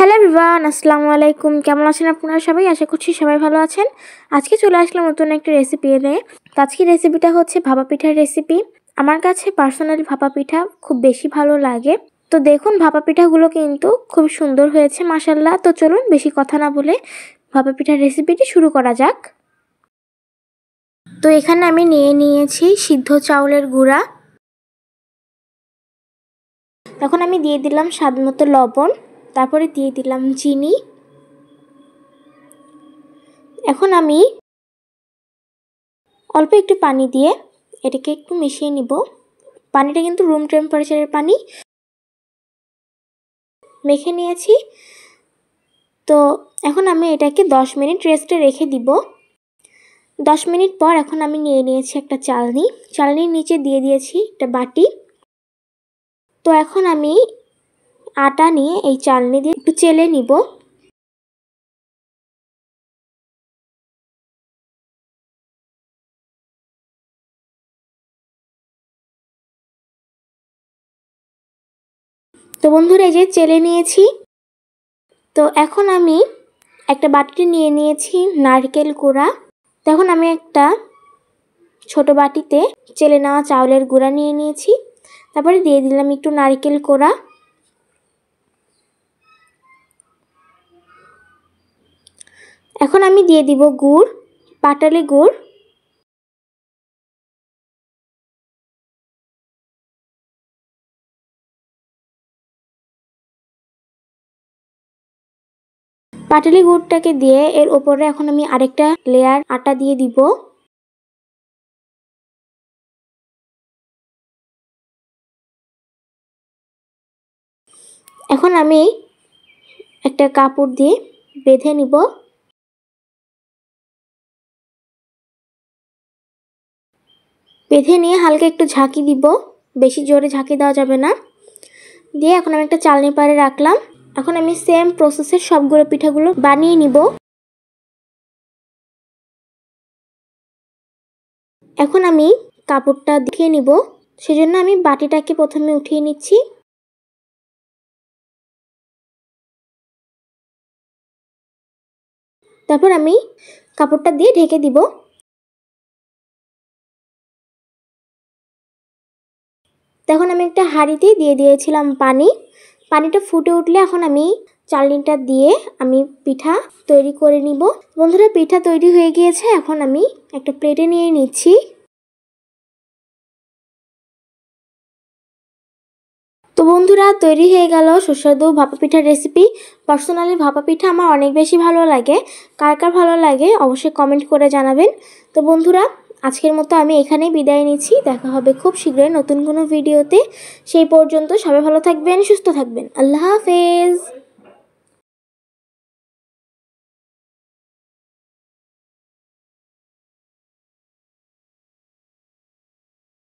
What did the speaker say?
Hello everyone, আসসালামু আলাইকুম। কেমন আছেন আপনারা সবাই? আশা করছি সবাই ভালো আছেন। আজকে চলে আসলাম নতুন একটা রেসিপি নিয়ে। তো আজকের রেসিপিটা হচ্ছে ভাপা পিঠার রেসিপি। আমার কাছে পার্সোনালি ভাপা পিঠা খুব বেশি ভালো লাগে। তো দেখুন, ভাপা পিঠাগুলো কিন্তু খুব সুন্দর হয়েছে মাশাআল্লাহ। তো চলুন বেশি কথা না বলে ভাপা পিঠার রেসিপিটি শুরু করা যাক। তো এখানে আমি নিয়েছি সিদ্ধ চাউলের গুঁড়া। এখন আমি দিয়ে দিলাম স্বাদ মতো লবণ, তারপরে দিয়ে দিলাম চিনি। এখন আমি অল্প একটু পানি দিয়ে এটাকে একটু মিশিয়ে নিব। পানিটা কিন্তু রুম টেম্পারেচারের পানি। মেখে নিয়েছি। তো এখন আমি এটাকে 10 মিনিট রেস্টে রেখে দিব। 10 মিনিট পর এখন আমি নিয়েছি একটা চালনির নিচে দিয়ে দিয়েছি একটা বাটি। তো এখন আমি আটা নিয়ে এই চালনি দিয়ে একটু চেলে নিব। তো বন্ধুরা, এই যে চেলে নিয়েছি। তো এখন আমি একটা বাটিতে নিয়েছি নারকেল কোড়া। তো এখন আমি একটা ছোট বাটিতে চেলে নেওয়া চাউলের গুঁড়া নিয়েছি। তারপরে দিয়ে দিলাম একটু নারকেল কোড়া। এখন আমি দিয়ে দিব গুড়, পাটালি গুড়। পাটালি গুড়টাকে দিয়ে এর উপরে এখন আমি আরেকটা লেয়ার আটা দিয়ে দিব। এখন আমি একটা কাপড় দিয়ে বেঁধে নিব। বেঁধে নিয়ে হালকা একটু ঝাঁকি দিব, বেশি জোরে ঝাঁকি দেওয়া যাবে না। দিয়ে এখন আমি একটা চালনি পাড়ে রাখলাম। এখন আমি সেম প্রসেসে সবগুলো পিঠাগুলো বানিয়ে নিব। এখন আমি কাপড়টা দিয়ে নিব, সেজন্য আমি বাটিটাকে প্রথমে উঠিয়ে নিচ্ছি। তারপর আমি কাপড়টা দিয়ে ঢেকে দিব। তখন আমি একটা হাঁড়িতে দিয়ে দিয়েছিলাম পানি। পানিটা ফুটে উঠলে এখন আমি চালনিটা দিয়ে আমি পিঠা তৈরি করে নিব। বন্ধুরা, পিঠা তৈরি হয়ে গিয়েছে। এখন আমি একটা প্লেটে নিয়ে নিচ্ছি। তো বন্ধুরা, তৈরি হয়ে গেল সুস্বাদু ভাপা পিঠার রেসিপি। পার্সোনালি ভাপা পিঠা আমার অনেক বেশি ভালো লাগে। কার কার ভালো লাগে অবশ্যই কমেন্ট করে জানাবেন। তো বন্ধুরা, আজকের মতো আমি এখানেই বিদায় নিচ্ছি। দেখা হবে খুব শীঘ্রই নতুন কোনো ভিডিওতে। সেই পর্যন্ত সবাই ভালো থাকবেন, সুস্থ থাকবেন। আল্লাহ হাফেজ।